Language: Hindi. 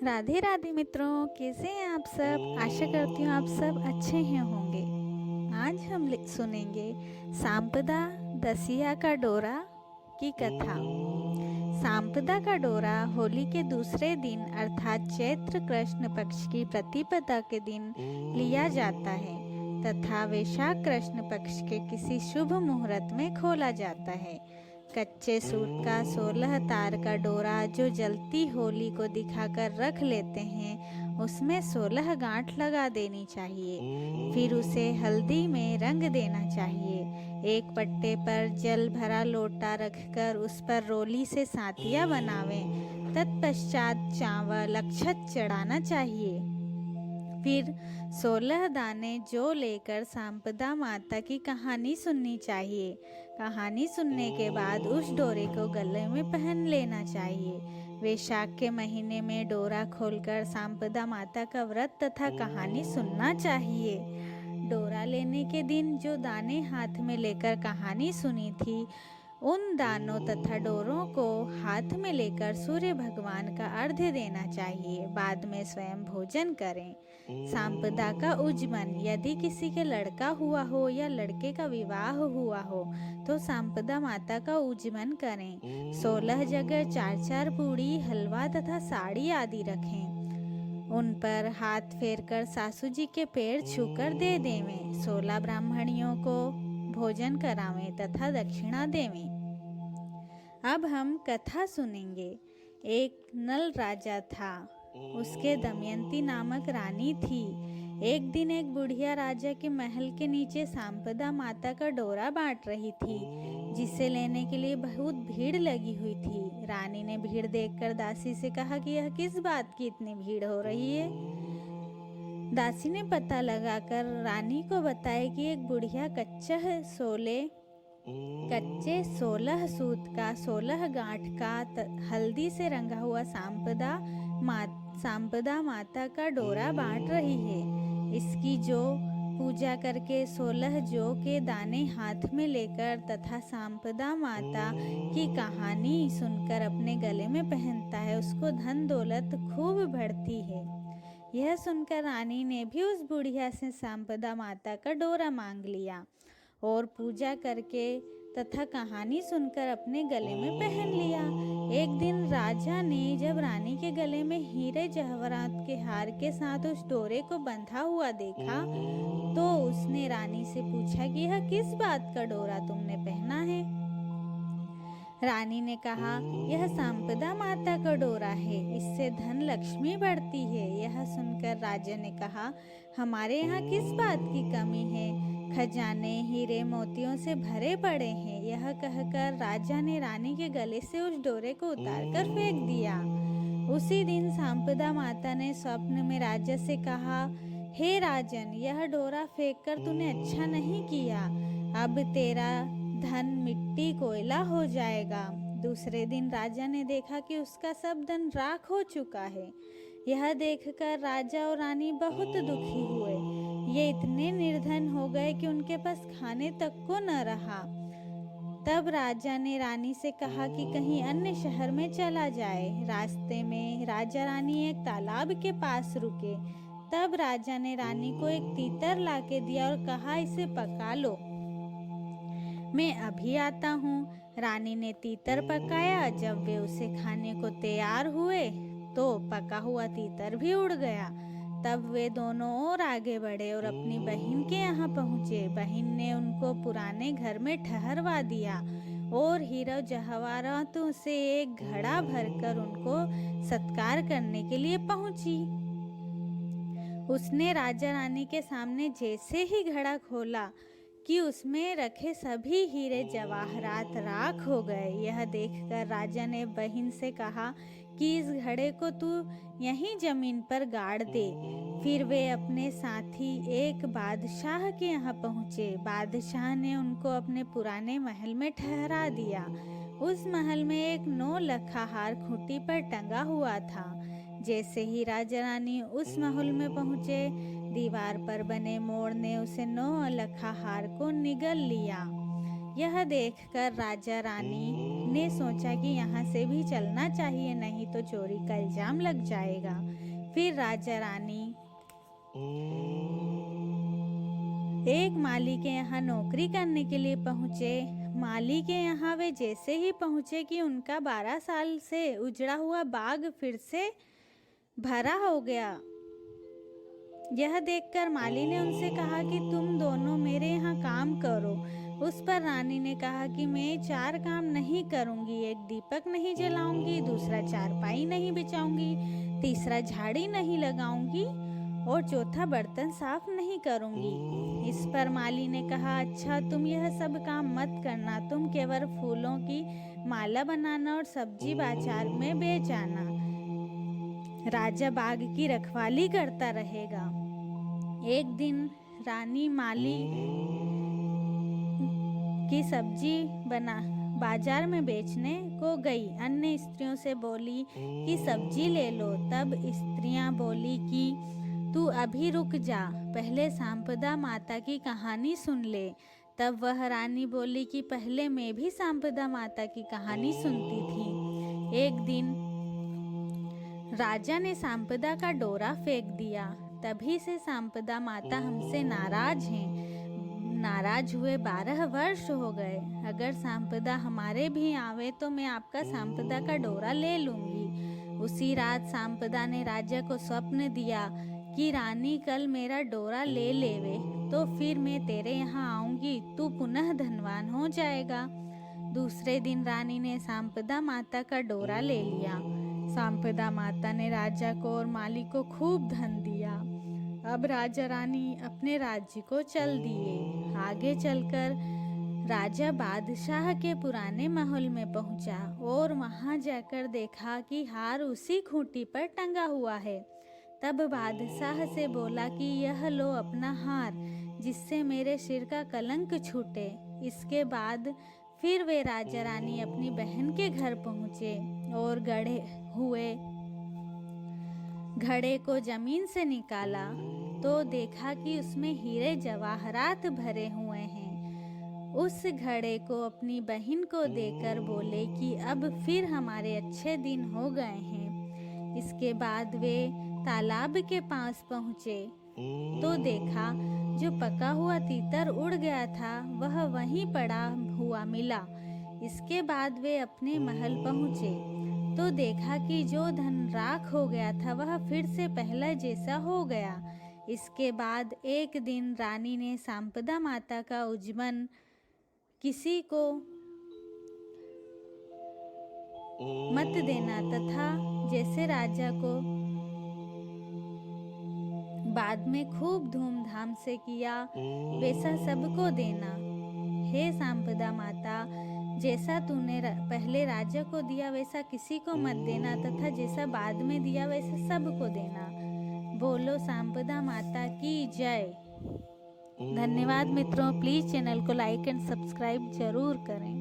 राधे राधे मित्रों, कैसे हैं आप सब। आशा करती हूँ आप सब अच्छे हैं होंगे। आज हम सुनेंगे सांपदा दसिया का डोरा की कथा। सांपदा का डोरा होली के दूसरे दिन अर्थात चैत्र कृष्ण पक्ष की प्रतिपदा के दिन लिया जाता है तथा वैशाख कृष्ण पक्ष के किसी शुभ मुहूर्त में खोला जाता है। कच्चे सूत का 16 तार का डोरा जो जलती होली को दिखाकर रख लेते हैं, उसमें 16 गांठ लगा देनी चाहिए। फिर उसे हल्दी में रंग देना चाहिए। एक पट्टे पर जल भरा लोटा रखकर उस पर रोली से सातिया बनावें। तत्पश्चात चावल अक्षत चढ़ाना चाहिए। फिर 16 दाने जो लेकर सांपदा माता की कहानी सुननी चाहिए। कहानी सुनने के बाद उस डोरे को गले में पहन लेना चाहिए। वैशाख के महीने में डोरा खोलकर सांपदा माता का व्रत तथा कहानी सुनना चाहिए। डोरा लेने के दिन जो दाने हाथ में लेकर कहानी सुनी थी, उन दानों तथा डोरों को हाथ में लेकर सूर्य भगवान का अर्घ्य देना चाहिए। बाद में स्वयं भोजन करें। सांपदा का उज्जमन, यदि किसी के लड़का हुआ हो या लड़के का विवाह हुआ हो तो सांपदा माता का उज्जमन करें। 16 जगह 4-4 पूड़ी, हलवा तथा साड़ी आदि रखें। उन पर हाथ फेरकर सासू जी के पैर छूकर दे देवें। 16 ब्राह्मणियों को भोजन करावें तथा दक्षिणा देवें। अब हम कथा सुनेंगे। एक नल राजा था, उसके दमयंती नामक रानी थी। एक दिन एक बुढ़िया राजा के महल के नीचे सांपदा माता का डोरा बांट रही थी, जिसे लेने के लिए बहुत भीड़ लगी हुई थी। रानी ने भीड़ देखकर दासी से कहा कि यह किस बात की इतनी भीड़ हो रही है। दासी ने पता लगाकर रानी को बताया कि एक बुढ़िया कच्चे 16 सूत का 16 गांठ का हल्दी से रंगा हुआ सांपदा माता का डोरा बांट रही है। इसकी जो पूजा करके 16 जौ के दाने हाथ में लेकर तथा सांपदा माता की कहानी सुनकर अपने गले में पहनता है, उसको धन दौलत खूब बढ़ती है। यह सुनकर रानी ने भी उस बुढ़िया से सांपदा माता का डोरा मांग लिया और पूजा करके तथा कहानी सुनकर अपने गले में पहन लिया। एक दिन राजा ने जब रानी के गले में हीरे जवाहरात के हार के साथ उस डोरे को बंधा हुआ देखा तो उसने रानी से पूछा कि यह किस बात का डोरा तुमने पहना है। रानी ने कहा, यह सांपदा माता का डोरा है, इससे धन लक्ष्मी बढ़ती है। यह सुनकर राजा ने कहा, हमारे यहाँ किस बात की कमी है, खजाने हीरे मोतियों से भरे पड़े हैं। यह कहकर राजा ने रानी के गले से उस डोरे को उतारकर फेंक दिया। उसी दिन सांपदा माता ने स्वप्न में राजा से कहा, हे राजन, यह डोरा फेंककर तूने अच्छा नहीं किया। अब तेरा धन मिट्टी कोयला हो जाएगा। दूसरे दिन राजा ने देखा कि उसका सब धन राख हो चुका है। यह देखकर राजा और रानी बहुत दुखी हुए। ये इतने निर्धन हो गए कि उनके पास खाने तक को न रहा। तब राजा ने रानी से कहा कि कहीं अन्य शहर में चला जाए। रास्ते में राजा रानी एक तालाब के पास रुके। तब राजा ने रानी को एक तीतर लाके दिया और कहा, इसे पका लो, मैं अभी आता हूँ। रानी ने तीतर पकाया। जब वे उसे खाने को तैयार हुए तो पका हुआ तीतर भी उड़ गया। तब वे दोनों और आगे बढ़े और अपनी बहन के यहाँ पहुँचे। बहन ने उनको पुराने घर में ठहरवा दिया और हीरो जवाहरातों से एक घड़ा भरकर उनको सत्कार करने के लिए पहुँची। उसने राजा रानी के सामने जैसे ही घड़ा खोला कि उसमें रखे सभी हीरे जवाहरात राख हो गए। यह देखकर राजा ने बहन से कहा कि इस घड़े को तू यहीं जमीन पर गाड़ दे। फिर वे अपने साथी एक बादशाह के यहाँ पहुँचे। बादशाह ने उनको अपने पुराने महल में ठहरा दिया। उस महल में एक 9 लखा हार खूंटी पर टंगा हुआ था। जैसे ही राजा रानी उस महल में पहुँचे, दीवार पर बने मोर ने उसे 9 लखा हार को निगल लिया। यह देखकर राजा रानी ने सोचा कि यहाँ से भी चलना चाहिए, नहीं तो चोरी का इल्जाम लग जाएगा। फिर राजा रानी एक माली के यहाँ नौकरी करने के लिए पहुँचे। माली के यहाँ वे जैसे ही पहुँचे कि उनका 12 साल से उजड़ा हुआ बाग फिर से भरा हो गया। यह देखकर माली ने उनसे कहा कि तुम दोनों मेरे यहाँ काम करो। उस पर रानी ने कहा कि मैं 4 काम नहीं करूँगी, एक दीपक नहीं जलाऊंगी, दूसरा चारपाई नहीं बिछाऊंगी, तीसरा झाड़ी नहीं लगाऊंगी और चौथा बर्तन साफ नहीं करूँगी। इस पर माली ने कहा, अच्छा तुम यह सब काम मत करना, तुम केवल फूलों की माला बनाना और सब्जी बाजार में बेच आना। राजा बाग की रखवाली करता रहेगा। एक दिन रानी माली की सब्जी बाजार में बेचने को गई। अन्य स्त्रियों से बोली कि सब्जी ले लो। तब स्त्रियां बोली कि तू अभी रुक जा, पहले सांपदा माता की कहानी सुन ले। तब वह रानी बोली कि पहले मैं भी सांपदा माता की कहानी सुनती थी। एक दिन राजा ने सांपदा का डोरा फेंक दिया। तभी से सांपदा माता हमसे नाराज हैं। नाराज हुए 12 वर्ष हो गए। अगर सांपदा हमारे भी आवे तो मैं आपका सांपदा का डोरा ले लूंगी। उसी रात सांपदा ने राजा को स्वप्न दिया कि रानी कल मेरा डोरा ले लेवे तो फिर मैं तेरे यहाँ आऊंगी, तू पुनः धनवान हो जाएगा। दूसरे दिन रानी ने सांपदा माता का डोरा ले लिया। सांपदा माता ने राजा को और माली को खूब धन दिया। अब राजा रानी अपने राज्य को चल दिए। आगे चलकर राजा बादशाह के पुराने महल में पहुंचा और वहां जाकर देखा कि हार उसी खूंटी पर टंगा हुआ है। तब बादशाह से बोला कि यह लो अपना हार, जिससे मेरे सिर का कलंक छूटे। इसके बाद फिर वे राजा रानी अपनी बहन के घर पहुँचे और गढ़े हुए घड़े को जमीन से निकाला तो देखा कि उसमें हीरे जवाहरात भरे हुए हैं। उस घड़े को अपनी बहन को देकर बोले कि अब फिर हमारे अच्छे दिन हो गए हैं। इसके बाद वे तालाब के पास पहुँचे तो देखा जो पका हुआ तीतर उड़ गया था वह वहीं पड़ा हुआ मिला। इसके बाद वे अपने महल पहुँचे तो देखा कि जो धन राख हो गया था वह फिर से पहले जैसा हो गया। इसके बाद एक दिन रानी ने सांपदा माता का उज्जमन किसी को मत देना तथा जैसे राजा को बाद में खूब धूमधाम से किया वैसा सबको देना। हे सांपदा माता, जैसा तूने पहले राजा को दिया वैसा किसी को मत देना तथा जैसा बाद में दिया वैसा सबको देना। बोलो सांपदा माता की जय। धन्यवाद मित्रों, प्लीज़ चैनल को लाइक एंड सब्सक्राइब जरूर करें।